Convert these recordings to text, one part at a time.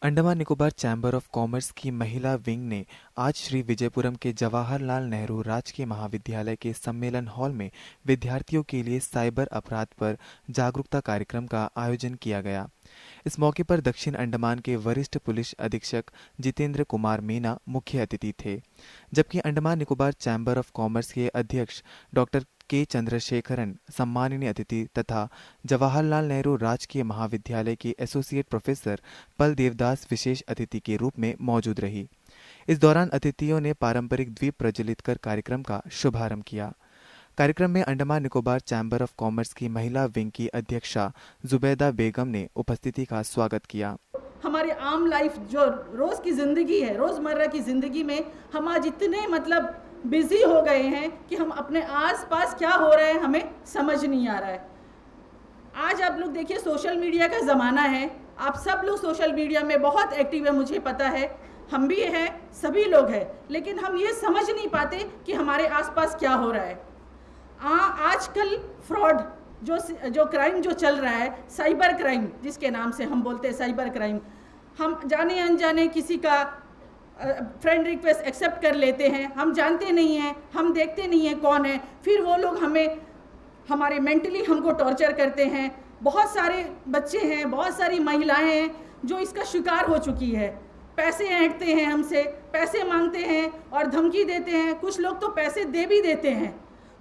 Andaman Nicobar chamber of commerce की महिला wing ने आज श्री विजयपुरम के जवाहरलाल नेहरू राजकीय महाविद्यालय के सम्मेलन हॉल में विद्यार्थियों के लिए साइबर अपराध पर जागरूकता कार्यक्रम का आयोजन किया गया। इस मौके पर दक्षिण अंडमान के वरिष्ठ पुलिस अधीक्षक जितेंद्र कुमार मीना मुख्य अतिथि थे, जबकि Andaman Nicobar chamber of commerce के अध्यक्ष डॉक्टर के चंद्रशेखरन सम्माननीय अतिथि तथा जवाहरलाल नेहरू राजकीय महाविद्यालय की एसोसिएट प्रोफेसर पल देवदास विशेष अतिथि के रूप में मौजूद रही। इस दौरान अतिथियों ने पारंपरिक द्वीप प्रज्वलित कर कार्यक्रम का शुभारंभ किया। कार्यक्रम में Andaman Nicobar chamber of commerce की महिला विंग की अध्यक्षा जुबैदा बेगम ने उपस्थिति का स्वागत किया। हमारे आम लाइफ जो रोज़ की ज़िंदगी है, रोज़मर्रा की ज़िंदगी में हम आज इतने बिज़ी हो गए हैं कि हम अपने आसपास क्या हो रहा है हमें समझ नहीं आ रहा है। आज आप लोग देखिए, सोशल मीडिया का ज़माना है। आप सब लोग सोशल मीडिया में बहुत एक्टिव है, मुझे पता है, हम भी हैं, सभी लोग हैं, लेकिन हम ये समझ नहीं पाते कि हमारे आसपास क्या हो रहा है। आजकल फ्रॉड जो क्राइम जो चल रहा है, साइबर क्राइम जिसके नाम से हम बोलते हैं साइबर क्राइम, हम जाने अनजाने किसी का फ्रेंड रिक्वेस्ट एक्सेप्ट कर लेते हैं, हम जानते नहीं हैं, हम देखते नहीं हैं कौन है, फिर वो लोग हमारे मेंटली हमको टॉर्चर करते हैं। बहुत सारे बच्चे हैं, बहुत सारी महिलाएं हैं जो इसका शिकार हो चुकी है। पैसे ऐंठते हैं हमसे, पैसे मांगते हैं और धमकी देते हैं, कुछ लोग तो पैसे दे भी देते हैं।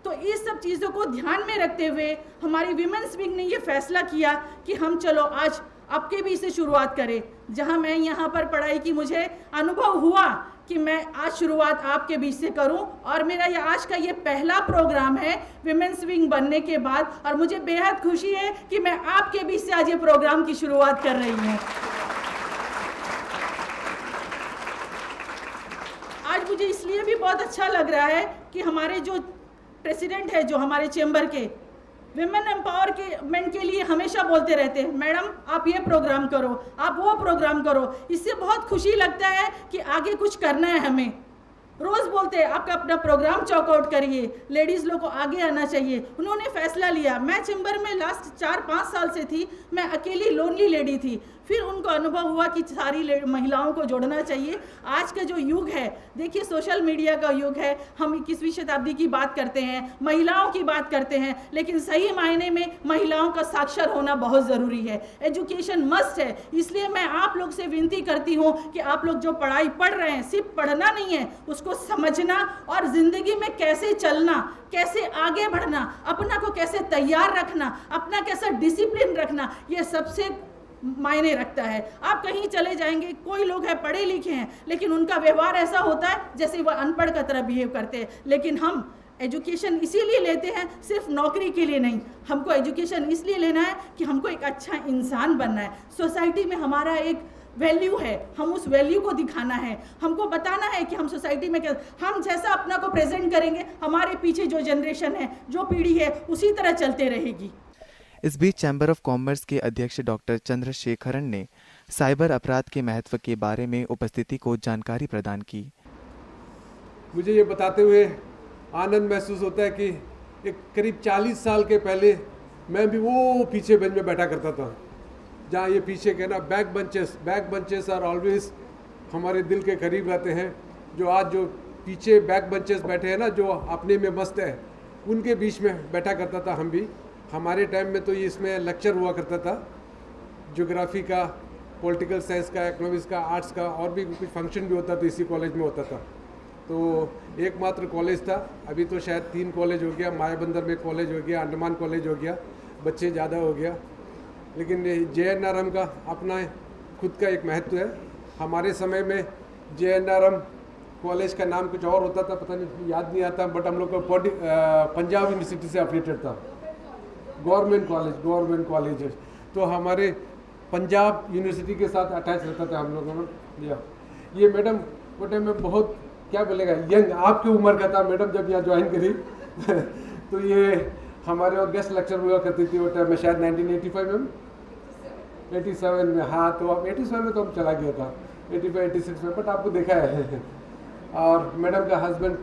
तो इस सब चीज़ों को ध्यान में रखते हुए हमारी विमेंस विंग ने ये फैसला किया कि हम चलो आज आपके भी से शुरुआत करें। जहां मैं यहाँ पर पढ़ाई की, मुझे अनुभव हुआ कि मैं आज शुरुआत आपके बीच से करूं, और मेरा ये आज का ये पहला प्रोग्राम है विमेंस विंग बनने के बाद, और मुझे बेहद खुशी है कि मैं आपके बीच से आज ये प्रोग्राम की शुरुआत कर रही हूँ। आज मुझे इसलिए भी बहुत अच्छा लग रहा है कि हमारे जो प्रेसिडेंट है, जो हमारे चेंबर के विमेन एम्पावरमेंट के लिए हमेशा बोलते रहते हैं, मैडम आप ये प्रोग्राम करो, आप वो प्रोग्राम करो। इससे बहुत खुशी लगता है कि आगे कुछ करना है हमें। रोज़ बोलते हैं आपका अपना प्रोग्राम चॉकआउट करिए, लेडीज़ लोग को आगे आना चाहिए। उन्होंने फैसला लिया। मैं चेंबर में लास्ट 4-5 साल से थी, मैं अकेली लोनली लेडी थी। फिर उनको अनुभव हुआ कि सारी महिलाओं को जोड़ना चाहिए। आज का जो युग है, देखिए सोशल मीडिया का युग है, हम 21वीं शताब्दी की बात करते हैं, महिलाओं की बात करते हैं, लेकिन सही मायने में महिलाओं का साक्षर होना बहुत ज़रूरी है। एजुकेशन मस्ट है। इसलिए मैं आप लोग से विनती करती हूँ कि आप लोग जो पढ़ाई पढ़ रहे हैं, सिर्फ पढ़ना नहीं है, उसको समझना और ज़िंदगी में कैसे चलना, कैसे आगे बढ़ना, अपना को कैसे तैयार रखना, अपना कैसा डिसिप्लिन रखना, ये सबसे मायने रखता है। आप कहीं चले जाएंगे, कोई लोग हैं पढ़े लिखे हैं, लेकिन उनका व्यवहार ऐसा होता है जैसे वह अनपढ़ का तरह बिहेव करते हैं। लेकिन हम एजुकेशन इसीलिए लेते हैं, सिर्फ नौकरी के लिए नहीं। हमको एजुकेशन इसलिए लेना है कि हमको एक अच्छा इंसान बनना है। सोसाइटी में हमारा एक वैल्यू है, हम उस वैल्यू को दिखाना है, हमको बताना है कि हम सोसाइटी में हम जैसा अपना को प्रेजेंट करेंगे, हमारे पीछे जो जनरेशन है, जो पीढ़ी है, उसी तरह चलते रहेगी। इस बीच चैम्बर ऑफ कॉमर्स के अध्यक्ष डॉक्टर चंद्रशेखरन ने साइबर अपराध के महत्व के बारे में उपस्थिति को जानकारी प्रदान की। मुझे ये बताते हुए आनंद महसूस होता है कि एक करीब 40 साल के पहले मैं भी वो पीछे बेंच में बैठा करता था, जहाँ ये पीछे के ना बैक बेंचेस आर ऑलवेज हमारे दिल के करीब रहते हैं। जो आज जो पीछे बैक बेंचेस बैठे हैं ना, जो अपने में मस्त है, उनके बीच में बैठा करता था हम भी। हमारे टाइम में तो ये इसमें लेक्चर हुआ करता था, ज्योग्राफी का, पॉलिटिकल साइंस का, इकोनॉमिक्स का, आर्ट्स का, और भी कुछ फंक्शन भी होता था, इसी कॉलेज में होता था। तो एकमात्र कॉलेज था। अभी तो शायद 3 कॉलेज हो गया, मायाबंदर में कॉलेज हो गया, अंडमान कॉलेज हो गया, बच्चे ज़्यादा हो गया। लेकिन JNRM का अपना खुद का एक महत्व है। हमारे समय में JNRM कॉलेज का नाम कुछ और होता था, पता नहीं, याद नहीं आता, बट हम लोग का पंजाब यूनिवर्सिटी से अफिलेटेड था, गवर्नमेंट कॉलेज। तो हमारे पंजाब यूनिवर्सिटी के साथ अटैच रहता था हम लोगों में। ये मैडम वो टाइम में बहुत, क्या बोलेगा, यंग, आपकी उम्र का था मैडम जब यहाँ ज्वाइन करी। तो ये हमारे और गेस्ट लेक्चर हुआ करती थी वो टाइम में, शायद 1985 में, 87 में। हाँ, तो अब 87 में तो हम चला गया था, 85-86 में, बट आपको देखा है। और मैडम का हस्बैंड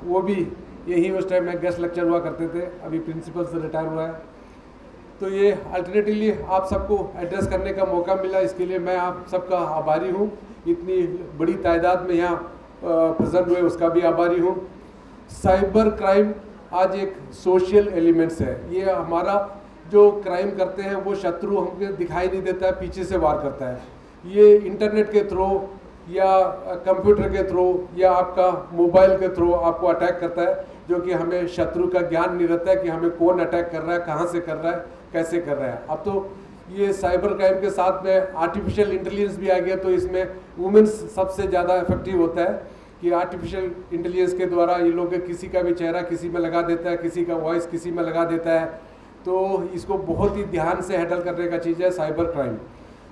वो भी यही उस टाइम में गेस्ट लेक्चर हुआ करते थे, अभी प्रिंसिपल से रिटायर हुआ है। तो ये अल्टरनेटिवली आप सबको एड्रेस करने का मौका मिला, इसके लिए मैं आप सबका आभारी हूँ। इतनी बड़ी तादाद में यहाँ प्रेजेंट हुए उसका भी आभारी हूँ। साइबर क्राइम आज एक सोशल एलिमेंट्स है। ये हमारा जो क्राइम करते हैं वो शत्रु हमको दिखाई नहीं देता है, पीछे से वार करता है। ये इंटरनेट के थ्रू या कंप्यूटर के थ्रू या आपका मोबाइल के थ्रू आपको अटैक करता है, जो कि हमें शत्रु का ज्ञान नहीं रहता है कि हमें कौन अटैक कर रहा है, कहाँ से कर रहा है, कैसे कर रहा है। अब तो ये साइबर क्राइम के साथ में आर्टिफिशियल इंटेलिजेंस भी आ गया, तो इसमें वुमेन्स सबसे ज़्यादा इफेक्टिव होता है कि आर्टिफिशियल इंटेलिजेंस के द्वारा ये लोग किसी का भी चेहरा किसी में लगा देता है, किसी का वॉइस किसी में लगा देता है। तो इसको बहुत ही ध्यान से हैंडल करने का चीज़ है साइबर क्राइम।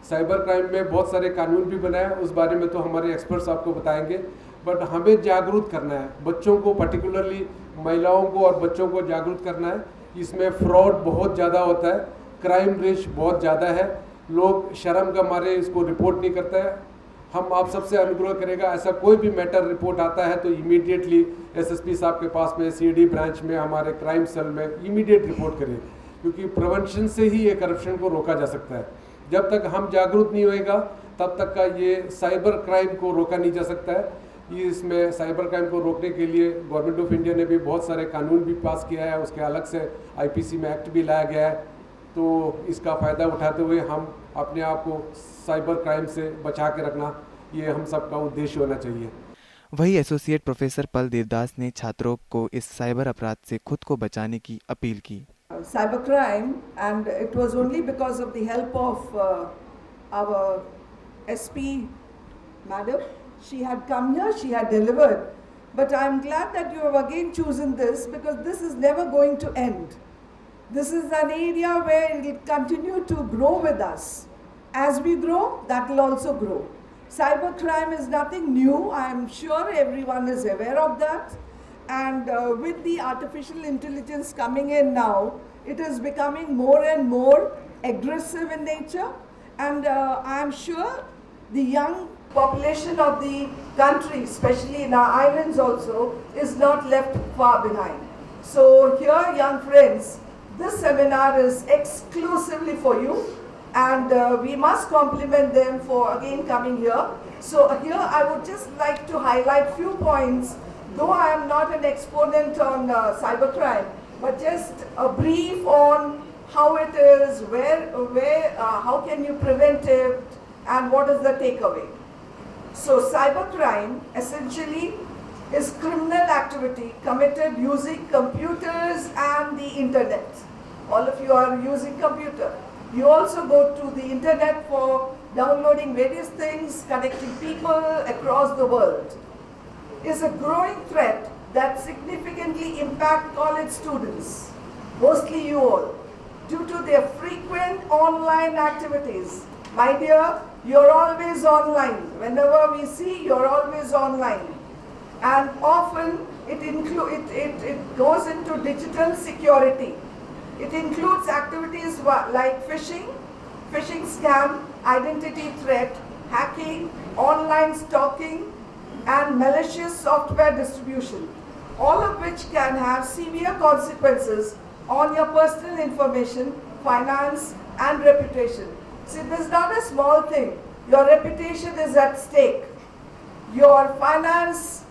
साइबर क्राइम में बहुत सारे कानून भी बनाए हैं, उस बारे में तो हमारे एक्सपर्ट्स आपको बताएंगे। बट हमें जागरूक करना है, बच्चों को, पर्टिकुलरली महिलाओं को और बच्चों को जागरूक करना है। इसमें फ्रॉड बहुत ज़्यादा होता है, क्राइम रेट बहुत ज़्यादा है, लोग शर्म का मारे इसको रिपोर्ट नहीं करते हैं। हम आप सबसे अनुग्रह करेगा, ऐसा कोई भी मैटर रिपोर्ट आता है तो इमीडिएटली एसएसपी साहब के पास में, सीडी ब्रांच में, हमारे क्राइम सेल में इमीडिएट रिपोर्ट करें, क्योंकि प्रिवेंशन से ही ये करप्शन को रोका जा सकता है। जब तक हम जागरूक नहीं होएगा तब तक का ये साइबर क्राइम को रोका नहीं जा सकता है। इसमें साइबर क्राइम को रोकने के लिए गवर्नमेंट ऑफ इंडिया ने भी बहुत सारे कानून भी पास किया है, उसके अलग से आईपीसी में एक्ट भी लाया गया है। तो इसका फ़ायदा उठाते हुए हम अपने आप को साइबर क्राइम से बचा के रखना, ये हम सबका उद्देश्य होना चाहिए। वही एसोसिएट प्रोफेसर पल देवदास ने छात्रों को इस साइबर अपराध से खुद को बचाने की अपील की। Cyber crime, and it was only because of the help of our SP madam. She had come here, she had delivered, but I am glad that you have again chosen this, because this is never going to end. This is an area where it will continue to grow with us. As we grow, that will also grow. Cyber crime is nothing new. I am sure everyone is aware of that. And with the artificial intelligence coming in now, it is becoming more and more aggressive in nature. And I am sure the young population of the country, especially in our islands also, is not left far behind. So here, young friends, this seminar is exclusively for you, and we must compliment them for again coming here. So here I would just like to highlight few points, though I am not an exponent on cybercrime, but just a brief on how it is, how can you prevent it, and what is the takeaway. So cybercrime essentially is criminal activity committed using computers and the internet. All of you are using computer. You also go to the internet for downloading various things, connecting people across the world. Is a growing threat that significantly impact college students, mostly you all, due to their frequent online activities. My dear, you're always online. Whenever we see, you're always online. And often it goes into digital security. It includes activities like phishing scam, identity threat, hacking, online stalking, and malicious software distribution, all of which can have severe consequences on your personal information, finance, and reputation. See, this is not a small thing. Your reputation is at stake. Your finance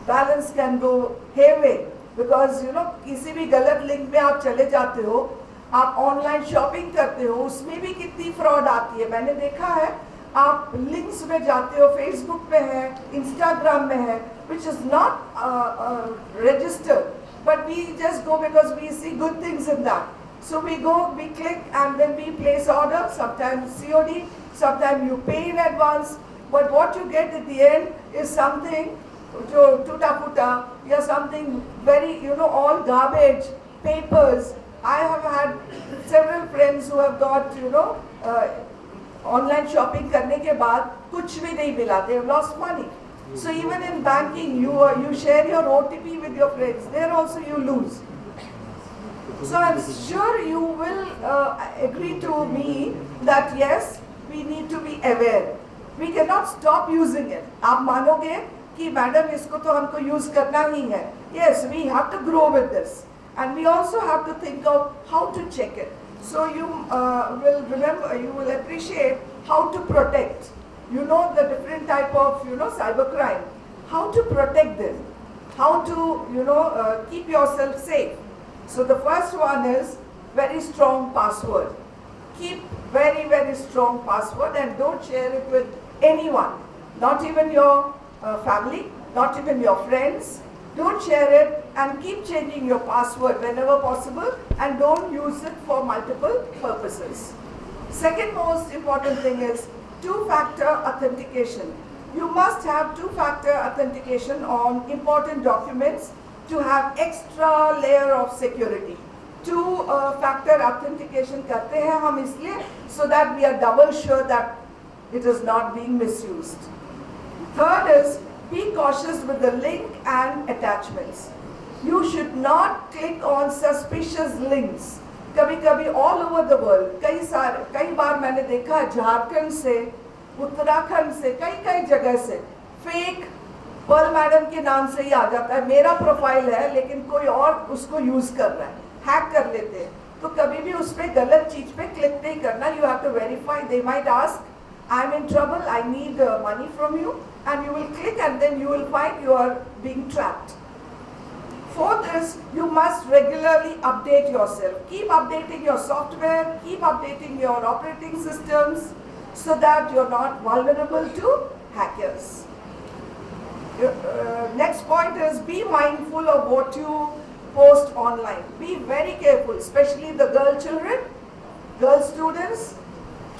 balance can go haywire, because किसी भी गलत link में आप चले जाते हो, आप online shopping करते हो, उसमें भी कितनी फ्रॉड आती है। मैंने देखा है, आप लिंक्स में जाते हो, फेसबुक में है, इंस्टाग्राम में है, which is not registered, but we just go because we see good things in that. So we go, we click, and then we place order, sometimes COD, sometimes you pay in advance, but what you get at the end is something जो टूटा फूटा या something very all garbage, papers. I have had several friends who have got online shopping करने के बाद कुछ भी नहीं मिला, they have lost money. So even in banking, you share your OTP with your friends, there also you lose. So I'm sure you will agree to me that yes, we need to be aware. We cannot stop using it. आप मानोगे कि madam इसको तो हमको use करना ही है. Yes, we have to grow with this, and we also have to think of how to check it. So you will remember, you will appreciate how to protect. You know the different type of, cybercrime. How to protect them. How to, keep yourself safe. So the first one is very strong password. Keep very, very strong password and don't share it with anyone. Not even your family, not even your friends. Don't share it and keep changing your password whenever possible and don't use it for multiple purposes. Second most important thing is two-factor authentication. You must have two-factor authentication on important documents to have extra layer of security. Two-factor authentication करते हैं हम इसलिए so that we are double sure that it is not being misused. Third is be cautious with the link and attachments. You should not click on suspicious links. कभी कभी all over the world कई बार मैंने देखा झारखंड से उत्तराखंड से कई जगह से फेक पर्ल मैडम के नाम से ही आ जाता है. मेरा प्रोफाइल है लेकिन कोई और उसको यूज कर रहा है, हैक कर लेते हैं. तो कभी भी उस पर गलत चीज पे क्लिक नहीं करना. You have to verify. They might ask I am in trouble, I need money from you, and you will click and then you will find you are being trapped. Fourth is you must regularly update yourself. Keep updating your software, keep updating your operating systems so that you're not vulnerable to hackers. Next point is be mindful of what you post online. Be very careful, especially the girl students.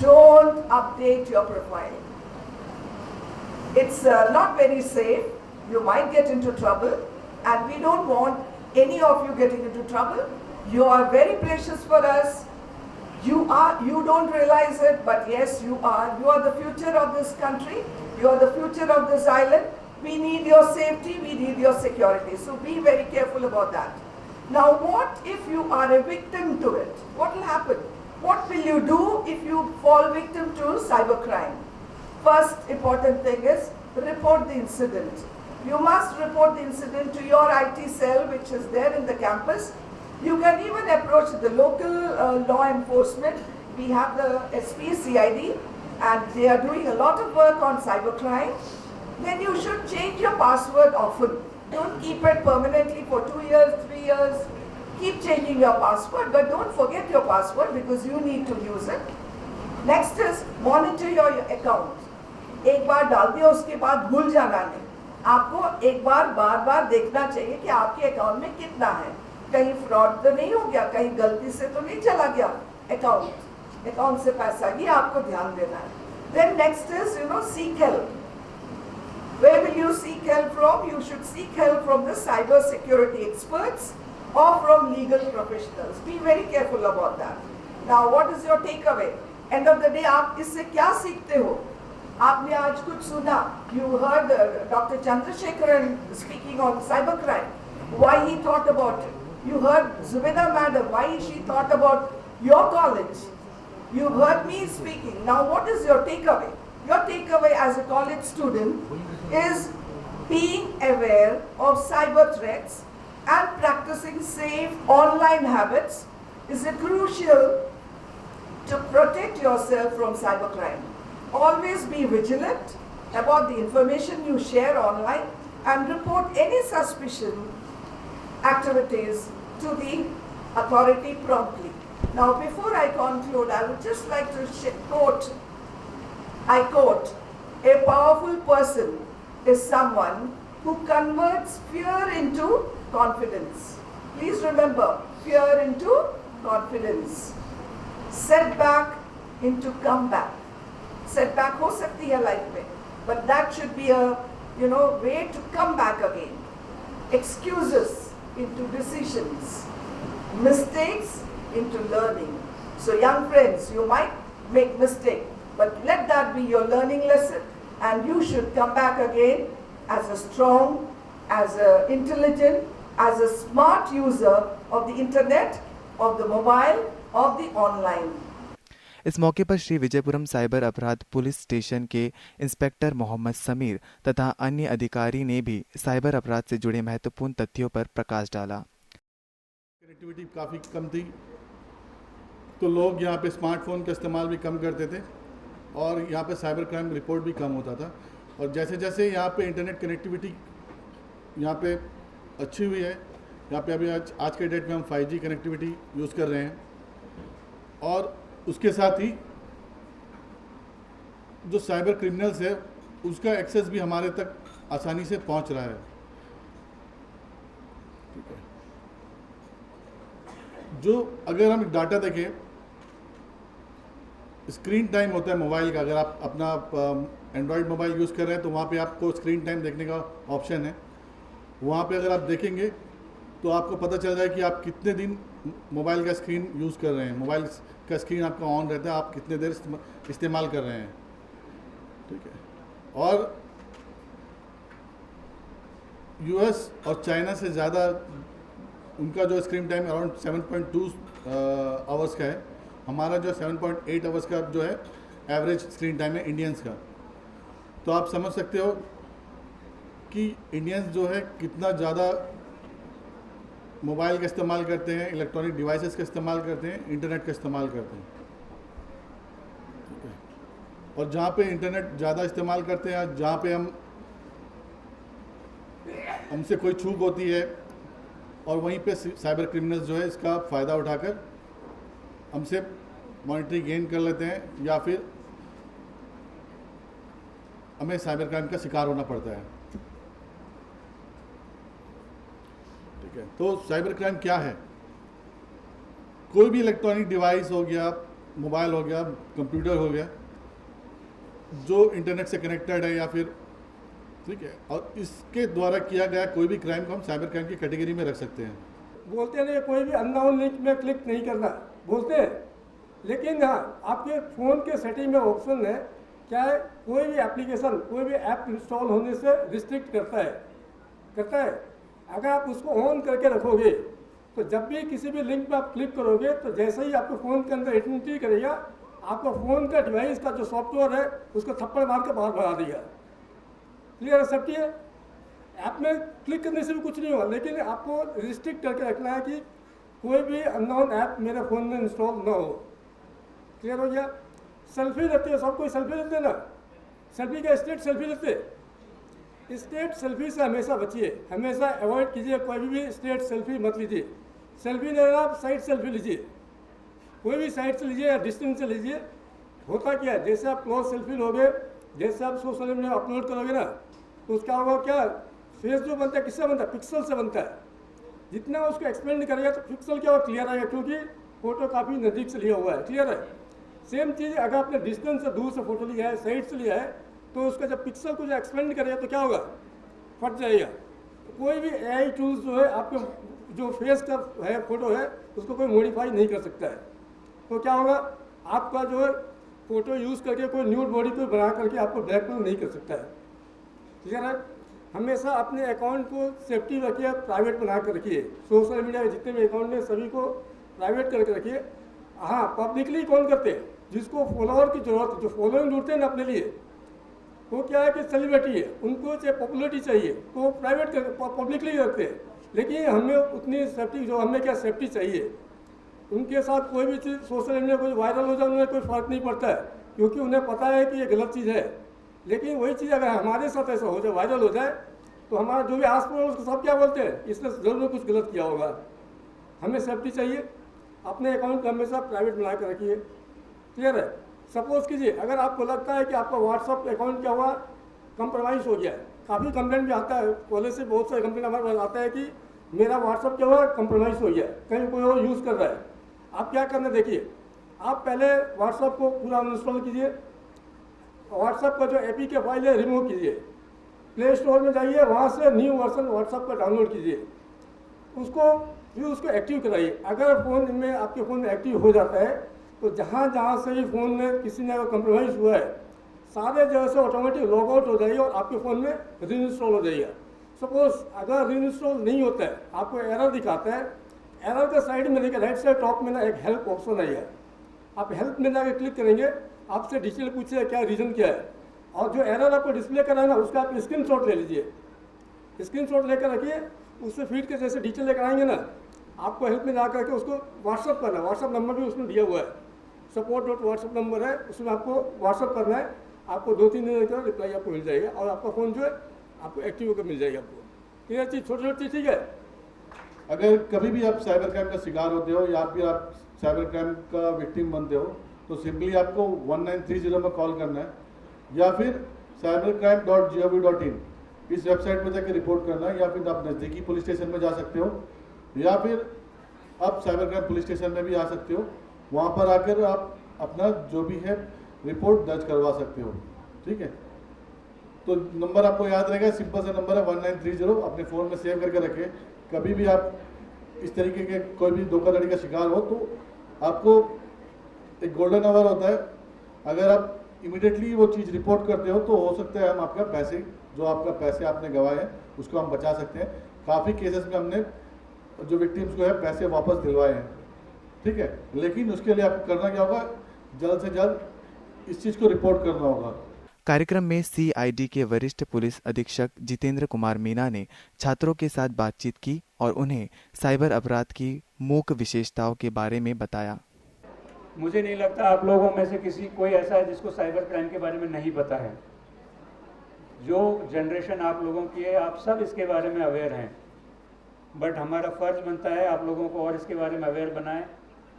Don't update your profile. It's not very safe. You might get into trouble and we don't want any of you getting into trouble. You are very precious for us. You don't realize it, but yes, you are. You are the future of this country. You are the future of this island. We need your safety. We need your security. So be very careful about that. Now, what if you are a victim to it? What will happen? What will you do if you fall victim to cybercrime? First important thing is report the incident. You must report the incident to your IT cell which is there in the campus. You can even approach the local law enforcement. We have the SP CID and they are doing a lot of work on cybercrime. Then you should change your password often. Don't keep it permanently for 2 years, 3 years. Keep changing your password, but don't forget your password because you need to use it. Next is monitor your account. एक बार डाल दिया उसके बाद भूल जाना नहीं. आपको एक बार बार देखना चाहिए कि आपके अकाउंट में कितना है. कहीं फ्रॉड तो नहीं हो गया, कहीं गलती से तो नहीं चला गया अकाउंट से पैसा. ये आपको ध्यान देना है. Then next is seek help. Where will you seek help from? You should seek help from the cyber security experts or from legal professionals. Be very careful about that. Now what is your takeaway? End of the day आप इससे क्या सीखते हो? आपने आज कुछ सुना. You heard Dr. Chandrasekharan speaking on cybercrime. Why he thought about it. You heard Zubeda madam, why she thought about your college. You heard me speaking. Now what is your takeaway? Your takeaway as a college student is being aware of cyber threats and practicing safe online habits is crucial to protect yourself from cybercrime. Always be vigilant about the information you share online and report any suspicion activities to the authority promptly. Now before I conclude, I would just like to quote, I quote, a powerful person is someone who converts fear into confidence. Please remember, fear into confidence. Setback into comeback. Setback हो सकती है life में, but that should be a way to come back again. Excuses into decisions, mistakes into learning. So young friends, you might make mistake, but let that be your learning lesson, and you should come back again as a strong, as a intelligent, as a smart user of the internet, of the mobile, of the online. इस मौके पर Shri Vijayapuram cyber अपराध police station के inspector Mohammad Sameer तथा अन्य अधिकारी ने भी साइबर अपराध से जुड़े महत्वपूर्ण तथ्यों पर प्रकाश डाला. कनेक्टिविटी काफ़ी कम थी तो लोग यहाँ पे स्मार्टफोन का इस्तेमाल भी कम करते थे और यहाँ पे साइबर क्राइम रिपोर्ट भी कम होता था। और जैसे जैसे यहाँ पे इंटरनेट कनेक्टिविटी यहाँ पे अच्छी हुई है, यहाँ पे अभी आज के डेट में हम 5G कनेक्टिविटी यूज़ कर रहे हैं, और उसके साथ ही जो साइबर क्रिमिनल्स है उसका एक्सेस भी हमारे तक आसानी से पहुंच रहा है। ठीक है, जो अगर हम डाटा देखें, स्क्रीन टाइम होता है मोबाइल का, अगर आप अपना एंड्रॉयड मोबाइल यूज़ कर रहे हैं तो वहाँ पे आपको स्क्रीन टाइम देखने का ऑप्शन है। वहाँ पे अगर आप देखेंगे तो आपको पता चल जाए कि आप कितने दिन मोबाइल का स्क्रीन यूज़ कर रहे हैं, मोबाइल का स्क्रीन आपका ऑन रहता है, आप कितने देर इस्तेमाल कर रहे हैं। ठीक है, और यूएस और चाइना से ज़्यादा उनका जो स्क्रीन टाइम अराउंड 7.2 आवर्स का है, हमारा जो 7.8 आवर्स का जो है एवरेज स्क्रीन टाइम है इंडियंस का। तो आप समझ सकते हो कि इंडियंस जो है कितना ज़्यादा मोबाइल का इस्तेमाल करते हैं, इलेक्ट्रॉनिक डिवाइसेस का इस्तेमाल करते हैं, इंटरनेट का इस्तेमाल करते हैं। ठीक है, और जहाँ पे इंटरनेट ज़्यादा इस्तेमाल करते हैं, जहाँ पे हमसे कोई चूक होती है, और वहीं पे साइबर क्रिमिनल्स जो है इसका फ़ायदा उठाकर हमसे मॉनेटरी गेन कर लेते हैं, या फिर हमें साइबर क्राइम का शिकार होना पड़ता है। ठीक है, तो साइबर क्राइम क्या है? कोई भी इलेक्ट्रॉनिक डिवाइस हो गया, मोबाइल हो गया, कंप्यूटर हो गया, जो इंटरनेट से कनेक्टेड है, या फिर ठीक है, और इसके द्वारा किया गया कोई भी क्राइम को हम साइबर क्राइम की कैटेगरी में रख सकते हैं। बोलते नहीं, कोई भी अननोन लिंक में क्लिक नहीं करना बोलते हैं, लेकिन हाँ आपके फ़ोन के सेटिंग में ऑप्शन है, क्या है, कोई भी एप्लीकेशन, कोई भी ऐप इंस्टॉल होने से रिस्ट्रिक्ट करता है। अगर आप उसको ऑन करके रखोगे तो जब भी किसी भी लिंक पे आप क्लिक करोगे तो जैसे ही आपके फ़ोन के अंदर एंट्री करेगा, आपका फ़ोन का डिवाइस का जो सॉफ्टवेयर है उसको थप्पड़ मार के बाहर भगा देगा। क्लियर है सबकी? है ऐप में क्लिक करने से भी कुछ नहीं हुआ, लेकिन आपको रिस्ट्रिक्ट करके रखना है कि कोई भी अननोन ऐप मेरे फ़ोन में इंस्टॉल ना हो। क्लियर हो गया? सेल्फी लेते हो, सब कोई सेल्फी लेते हैं ना, सेल्फी का स्टेट सेल्फी लेते, स्टेट सेल्फी से हमेशा बचिए, हमेशा अवॉइड कीजिए, कोई भी स्टेट सेल्फी मत लीजिए। सेल्फी लेना आप साइड सेल्फी लीजिए, कोई भी साइड से लीजिए या डिस्टेंस से लीजिए। होता क्या है, जैसे आप क्लोज सेल्फी लोगे, जैसे आप सोशल मीडिया अपलोड करोगे ना, तो उसका होगा क्या, फेस जो बनता है किससे बनता है, पिक्सल से बनता है। जितना उसको एक्सपेंड करेगा तो पिक्सल क्या होगा, क्लियर आएगा, क्योंकि फोटो काफ़ी नज़दीक से लिया हुआ है। क्लियर है? सेम चीज़ अगर आपने डिस्टेंस से दूर से फोटो लिया है, साइड से लिया है, तो उसका जब पिक्सल को जो एक्सपेंड करेगा तो क्या होगा, फट जाएगा। तो कोई भी एआई टूल्स जो है आपके जो फेस का है फोटो है उसको कोई मॉडिफाई नहीं कर सकता है। तो क्या होगा, आपका जो है फोटो यूज़ करके कोई न्यूड बॉडी को बना करके आपको ब्लैकमेल नहीं कर सकता है। क्लियर है? हमेशा अपने अकाउंट को सेफ्टी रखिए, प्राइवेट बना कर रखिए। सोशल मीडिया के जितने भी अकाउंट हैं सभी को प्राइवेट करके रखिए। हाँ, पब्लिकली कौन करते हैं, जिसको फॉलोअर की जरूरत है, जो फॉलोइंग ढूंढते हैं ना अपने लिए, वो क्या है कि सेलिब्रिटी है, उनको चाहे पॉपुलरिटी चाहिए तो प्राइवेट कर पब्लिकली करते हैं। लेकिन हमें उतनी सेफ्टी, जो हमें क्या सेफ्टी चाहिए, उनके साथ कोई भी चीज़ सोशल मीडिया कोई वायरल हो जाए उन्हें कोई फ़र्क नहीं पड़ता है, क्योंकि उन्हें पता है कि ये गलत चीज़ है। लेकिन वही चीज़ अगर हमारे साथ ऐसा हो जाए, वायरल हो जाए, तो हमारा जो भी आस पड़ोस उसको सब क्या बोलते हैं, इसने ज़रूर कुछ गलत किया होगा। हमें सेफ्टी चाहिए, अपने अकाउंट को हमेशा प्राइवेट बना कर रखिए। क्लियर है? सपोज कीजिए अगर आपको लगता है कि आपका व्हाट्सअप अकाउंट क्या हुआ, कंप्रोमाइज़ हो गया है, काफ़ी कंप्लेंट भी आता है, कॉलेज से बहुत सारे कंप्लेंट हमारे पास आता है कि मेरा व्हाट्सअप क्या हुआ, कंप्रोमाइज़ हो गया है, कहीं कोई और यूज़ कर रहा है। आप क्या करना, देखिए, आप पहले व्हाट्सअप को पूरा अनइंस्टॉल कीजिए, व्हाट्सअप का जो एपी के फाइल है रिमूव कीजिए, प्ले स्टोर में जाइए, वहाँ से न्यू वर्जन व्हाट्सअप का डाउनलोड कीजिए, उसको एक्टिव कराइए। अगर फ़ोन में आपके फ़ोन में एक्टिव हो जाता है तो जहाँ जहाँ से भी फ़ोन में किसी ने अगर कंप्रोमाइज़ हुआ है, सारे जगह से ऑटोमेटिक लॉग आउट हो जाएगा और आपके फ़ोन में रीइंस्टॉल हो जाएगा। सपोज अगर रीइंस्टॉल नहीं होता है, आपको एरर दिखाता है, एरर के साइड में देखिए राइट साइड टॉप में ना एक हेल्प ऑप्शन है, आप हेल्प में जाकर क्लिक करेंगे, आपसे डिटेल पूछेगा क्या रीज़न क्या है, और जो एरर आपको डिस्प्ले करा है ना उसका आप स्क्रीनशॉट ले लीजिए, स्क्रीनशॉट लेकर रखिए, उससे फीड के जैसे डिटेल लेकर आएंगे ना, आपको हेल्प में जा करके उसको व्हाट्सअप करना है। व्हाट्सअप नंबर भी उसमें दिया हुआ है, support.whatsapp नंबर है, उसमें आपको व्हाट्सअप करना है। आपको 2-3 दिन का रिप्लाई आपको मिल जाएगा और आपका फ़ोन जो है आपको एक्टिव होकर मिल जाएगा आपको। ये चीज़ छोटी छोटी चीज़ ठीक है। अगर कभी भी आप साइबर क्राइम का शिकार होते हो या फिर आप साइबर क्राइम का विक्टिम बनते हो तो सिंपली आपको 1930 में कॉल करना है या फिर cybercrime.gov.in इस वेबसाइट में जाकर रिपोर्ट करना है, या फिर आप नज़दीकी पुलिस स्टेशन में जा सकते हो या फिर आप साइबर क्राइम पुलिस स्टेशन में भी आ सकते हो। वहाँ पर आकर आप अपना जो भी है रिपोर्ट दर्ज करवा सकते हो। ठीक है, तो नंबर आपको याद रहेगा, सिंपल सा नंबर है 1930, अपने फ़ोन में सेव करके रखें। कभी भी आप इस तरीके के कोई भी धोखाधड़ी का शिकार हो तो आपको एक गोल्डन आवर होता है, अगर आप इमीडिएटली वो चीज़ रिपोर्ट करते हो तो हो सकता है हम आपका पैसे आपने गंवाए हैं उसको हम बचा सकते हैं। काफ़ी केसेस में हमने जो विक्टिम्स को है पैसे वापस दिलवाए हैं। ठीक है, लेकिन उसके लिए आपको करना क्या होगा, जल्द से जल्द इस चीज़ को रिपोर्ट करना होगा। कार्यक्रम में CID के वरिष्ठ पुलिस अधीक्षक जितेंद्र कुमार मीना ने छात्रों के साथ बातचीत की और उन्हें साइबर अपराध की मूक विशेषताओं के बारे में बताया। मुझे नहीं लगता आप लोगों में से कोई ऐसा है जिसको साइबर क्राइम के बारे में नहीं पता है। जो जनरेशन आप लोगों की है, आप सब इसके बारे में अवेयर हैं, बट हमारा फ़र्ज़ बनता है आप लोगों को और इसके बारे में अवेयर बनाएं।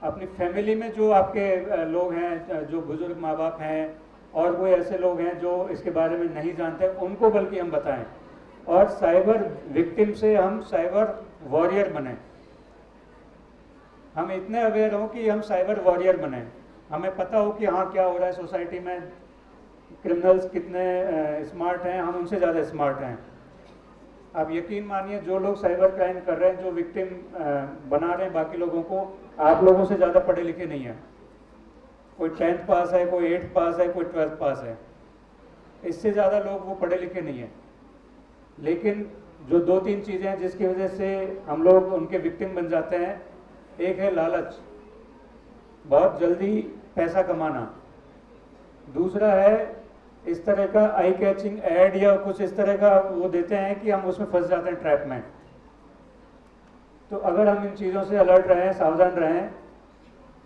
अपनी फैमिली में जो आपके लोग हैं, जो बुज़ुर्ग माँ बाप हैं और कोई ऐसे लोग हैं जो इसके बारे में नहीं जानते, उनको बल्कि हम बताएं और साइबर विक्टिम से हम साइबर वॉरियर बने। हम इतने अवेयर हों कि हम साइबर वॉरियर बने, हमें पता हो कि हाँ क्या हो रहा है सोसाइटी में, क्रिमिनल्स कितने स्मार्ट हैं, हम उनसे ज़्यादा स्मार्ट हैं। आप यकीन मानिए जो लोग साइबर क्राइम कर रहे हैं, जो विक्टिम बना रहे हैं बाकी लोगों को, आप लोगों से ज़्यादा पढ़े लिखे नहीं हैं। कोई 10th पास है, कोई 8th पास है, कोई 12th पास है, इससे ज़्यादा लोग वो पढ़े लिखे नहीं हैं। लेकिन जो 2-3 चीज़ें हैं जिसकी वजह से हम लोग उनके विक्टिम बन जाते हैं, एक है लालच, बहुत जल्दी पैसा कमाना। दूसरा है इस तरह का आई कैचिंग एड या कुछ इस तरह का वो देते हैं कि हम उसमें फंस जाते हैं, ट्रैप में। तो अगर हम इन चीज़ों से अलर्ट रहें, सावधान रहें,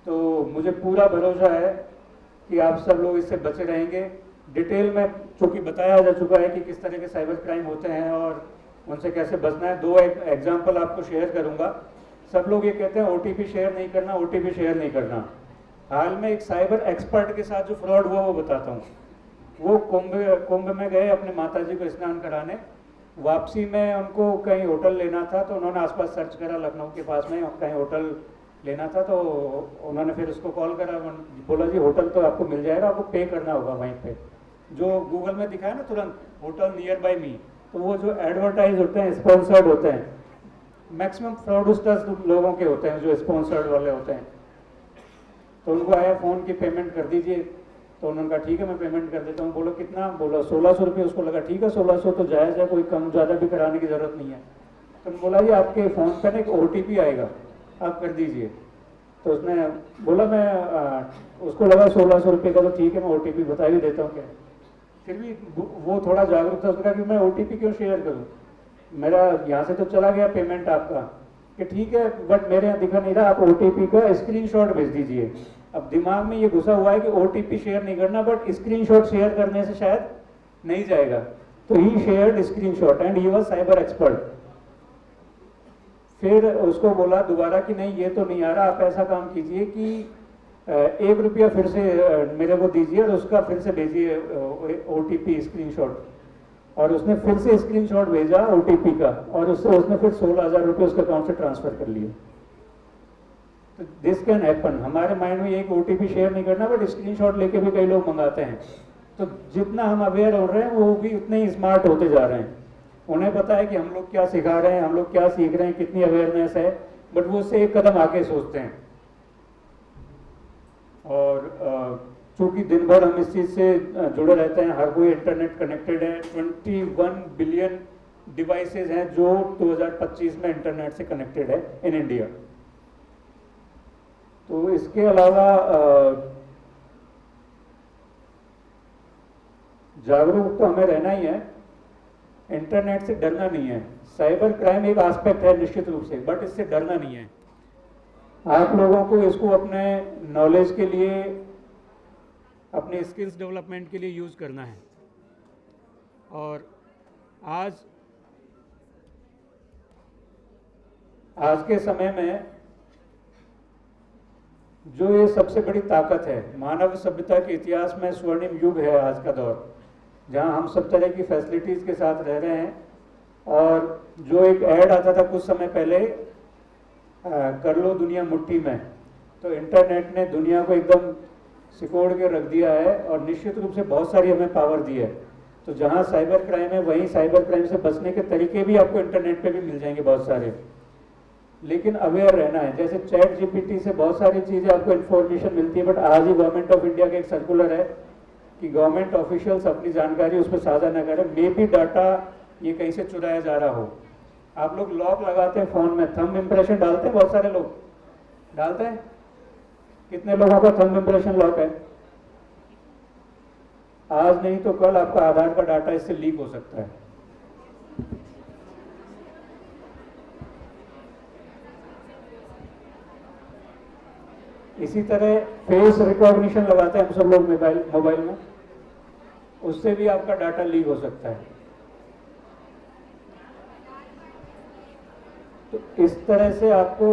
तो मुझे पूरा भरोसा है कि आप सब लोग इससे बचे रहेंगे। डिटेल में चूँकि बताया जा चुका है कि किस तरह के साइबर क्राइम होते हैं और उनसे कैसे बचना है। 2 एग्जाम्पल आपको शेयर करूँगा। सब लोग ये कहते हैं OTP शेयर नहीं करना, OTP शेयर नहीं करना। हाल में एक साइबर एक्सपर्ट के साथ जो फ्रॉड हुआ वो बताता हूँ। वो कुंभ में गए अपने माताजी को स्नान कराने, वापसी में उनको कहीं होटल लेना था, तो उन्होंने आसपास सर्च करा, लखनऊ के पास में कहीं होटल लेना था, तो उन्होंने फिर उसको कॉल करा, बोला जी होटल तो आपको मिल जाएगा, आपको पे करना होगा वहीं पे। जो गूगल में दिखाया ना तुरंत, होटल नियर बाय मी, तो वो जो एडवर्टाइज होते हैं, स्पॉन्सर्ड होते हैं, मैक्सिमम फ्रॉडस्टर्स लोगों के होते हैं जो स्पॉन्सर्ड वाले होते हैं। तो उनको आया फ़ोन की पेमेंट कर दीजिए, तो उन्होंने कहा ठीक है मैं पेमेंट कर देता हूँ। बोलो कितना, बोला 1600 रुपये। उसको लगा ठीक है 1600 तो जायज़ है, कोई कम ज़्यादा भी कराने की ज़रूरत नहीं है। तो बोला जी आपके फ़ोन पर ना एक OTP आएगा, आप कर दीजिए। तो उसने बोला मैं उसको लगा 1600 रुपये का, तो ठीक है मैं OTP बता भी देता हूँ क्या। फिर भी वो थोड़ा जागरूक था, उसने कहा कि मैं OTP क्यों शेयर करूँ, मेरा यहाँ से तो चला गया पेमेंट आपका, कि ठीक है बट मेरे यहाँ दिखा नहीं रहा, आप OTP का स्क्रीनशॉट भेज दीजिए। अब दिमाग में ये घुसा हुआ है कि OTP शेयर नहीं करना, बट स्क्रीनशॉट शेयर करने से शायद नहीं जाएगा। तो he shared screenshot and he was cyber expert. फिर उसको बोला दोबारा कि नहीं ये तो नहीं आ रहा, आप ऐसा काम कीजिए कि 1 रुपया फिर से मेरे को दीजिए और उसका फिर से भेजिए OTP स्क्रीनशॉट। और उसने फिर से स्क्रीनशॉट भेजा OTP का, और उसने फिर 16,000 रुपये उसके अकाउंट से ट्रांसफर कर लिए। तो दिस कैन हैपन। हमारे माइंड में एक OTP शेयर नहीं करना, बट स्क्रीनशॉट लेके भी कई लोग मंगाते हैं। तो जितना हम अवेयर हो रहे हैं वो भी उतने ही स्मार्ट होते जा रहे हैं। उन्हें पता है कि हम लोग क्या सिखा रहे हैं, हम लोग क्या सीख रहे हैं, कितनी अवेयरनेस है, बट वो उससे एक कदम आगे सोचते हैं। और चूँकि दिन भर हम इस चीज़ से जुड़े रहते हैं, हर कोई इंटरनेट कनेक्टेड है। 21 बिलियन डिवाइसेज हैं जो 2025 में इंटरनेट से कनेक्टेड है इन इंडिया। तो इसके अलावा जागरूक तो हमें रहना ही है, इंटरनेट से डरना नहीं है। साइबर क्राइम एक एस्पेक्ट है निश्चित रूप से, बट इससे डरना नहीं है। आप लोगों को इसको अपने नॉलेज के लिए, अपने स्किल्स डेवलपमेंट के लिए यूज़ करना है। और आज के समय में जो ये सबसे बड़ी ताकत है, मानव सभ्यता के इतिहास में स्वर्णिम युग है आज का दौर, जहां हम सब तरह की फैसिलिटीज़ के साथ रह रहे हैं। और जो एक ऐड आता था कुछ समय पहले, कर लो दुनिया मुट्ठी में, तो इंटरनेट ने दुनिया को एकदम सिकोड़ के रख दिया है और निश्चित रूप से बहुत सारी हमें पावर दी है। तो जहां साइबर क्राइम है वहीं साइबर क्राइम से बचने के तरीके भी आपको इंटरनेट पे भी मिल जाएंगे बहुत सारे, लेकिन अवेयर रहना है। जैसे चैट जीपीटी से बहुत सारी चीज़ें आपको इन्फॉर्मेशन मिलती है, बट आज ही गवर्नमेंट ऑफ इंडिया का एक सर्कुलर है कि गवर्नमेंट ऑफिशियल्स अपनी जानकारी उस पर साझा न करें, मे बी डाटा ये कहीं से चुराया जा रहा हो। आप लोग लॉक लगाते हैं फ़ोन में, थंब इम्प्रेशन डालते हैं, बहुत सारे लोग डालते हैं। कितने लोगों का थंब इम्प्रेशन लॉक है? आज नहीं तो कल आपका आधार का डाटा इससे लीक हो सकता है। इसी तरह फेस रिकॉग्निशन लगाते हैं हम सब लोग मोबाइल में, उससे भी आपका डाटा लीक हो सकता है। तो इस तरह से आपको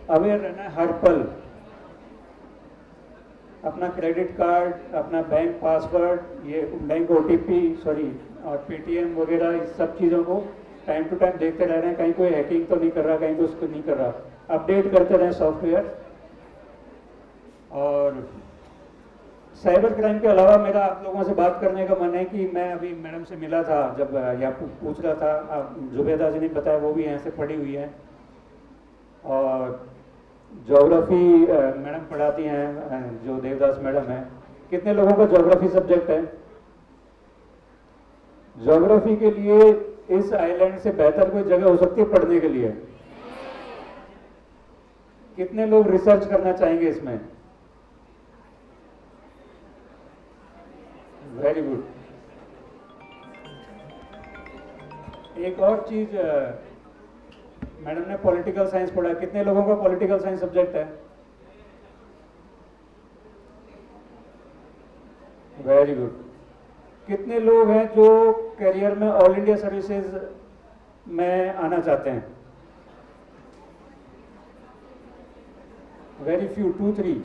अवेयर रहना है हर पल। अपना क्रेडिट कार्ड, अपना बैंक पासवर्ड, ये बैंक ओटीपी और पेटीएम वगैरह, इस सब चीज़ों को टाइम टू टाइम देखते रह रहे हैं, कहीं कोई हैकिंग तो नहीं कर रहा, कहीं कुछ नहीं कर रहा। अपडेट करते रहें सॉफ्टवेयर। और साइबर क्राइम के अलावा मेरा आप लोगों से बात करने का मन है कि मैं अभी मैडम से मिला था, जब यहाँ पूछ रहा था, जुबेदा जी ने बताया, वो भी यहाँ से पढ़ी हुई है और ज्योग्राफी मैडम पढ़ाती हैं, जो देवदास मैडम है। कितने लोगों का ज्योग्राफी सब्जेक्ट है? ज्योग्राफी के लिए इस आइलैंड से बेहतर कोई जगह हो सकती है पढ़ने के लिए? कितने लोग रिसर्च करना चाहेंगे इसमें? Very good. एक और चीज, मैडम ने पॉलिटिकल साइंस पढ़ा, कितने लोगों का पॉलिटिकल साइंस सब्जेक्ट है? Very good. कितने लोग हैं जो करियर में ऑल इंडिया सर्विसेज में आना चाहते हैं? Very few, 2-3।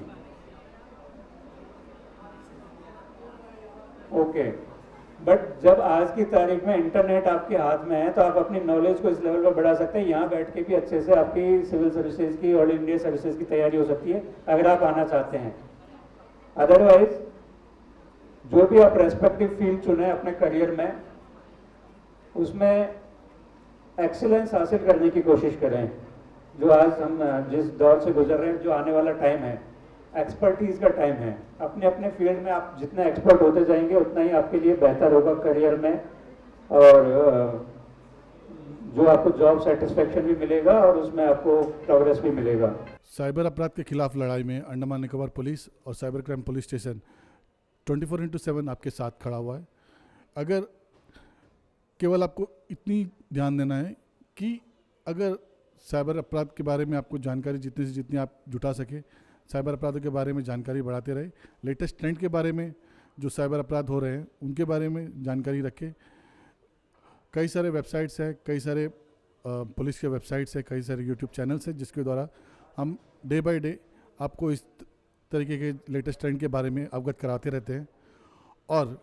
ओके, बट जब आज की तारीख में इंटरनेट आपके हाथ में है तो आप अपनी नॉलेज को इस लेवल पर बढ़ा सकते हैं, यहाँ बैठ के भी अच्छे से आपकी सिविल सर्विसेज की, ऑल इंडिया सर्विसेज की तैयारी हो सकती है अगर आप आना चाहते हैं। अदरवाइज जो भी आप रेस्पेक्टिव फील्ड चुने अपने करियर में, उसमें एक्सीलेंस हासिल करने की कोशिश करें। जो आज हम जिस दौर से गुजर रहे हैं, जो आने वाला टाइम है, एक्सपर्टीज का टाइम है। अपने अपने फील्ड में आप जितना एक्सपर्ट होते जाएंगे उतना ही आपके लिए बेहतर होगा करियर में, और जो आपको जॉब सेटिस्फेक्शन भी मिलेगा और उसमें आपको प्रोग्रेस भी मिलेगा। साइबर अपराध के खिलाफ लड़ाई में अंडमान निकोबार पुलिस और साइबर क्राइम पुलिस स्टेशन 24/7 आपके साथ खड़ा हुआ है। अगर केवल आपको इतनी ध्यान देना है कि अगर साइबर अपराध के बारे में आपको जानकारी जितनी से जितनी आप जुटा सके, साइबर अपराधों के बारे में जानकारी बढ़ाते रहे, लेटेस्ट ट्रेंड के बारे में जो साइबर अपराध हो रहे हैं उनके बारे में जानकारी रखें। कई सारे वेबसाइट्स हैं, कई सारे पुलिस के वेबसाइट्स हैं, कई सारे यूट्यूब चैनल्स हैं जिसके द्वारा हम डे बाय डे आपको इस तरीके के लेटेस्ट ट्रेंड के बारे में अवगत कराते रहते हैं। और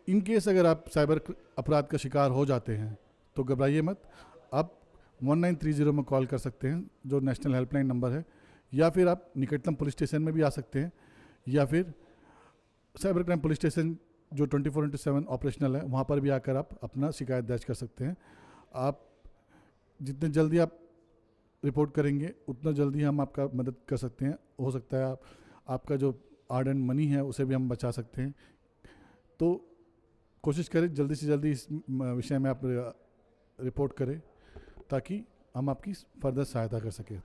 इन केस अगर आप साइबर अपराध का शिकार हो जाते हैं तो घबराइए मत, आप 1930 में कॉल कर सकते हैं जो नेशनल हेल्पलाइन नंबर है, या फिर आप निकटतम पुलिस स्टेशन में भी आ सकते हैं, या फिर साइबर क्राइम पुलिस स्टेशन जो 24/7 ऑपरेशनल है वहाँ पर भी आकर आप अपना शिकायत दर्ज कर सकते हैं। आप जितने जल्दी आप रिपोर्ट करेंगे उतना जल्दी हम आपका मदद कर सकते हैं। हो सकता है आपका जो हार्ड एंड मनी है उसे भी हम बचा सकते हैं। तो कोशिश करें जल्दी से जल्दी इस विषय में आप रिपोर्ट करें ताकि हम आपकी फर्दर सहायता कर सकें।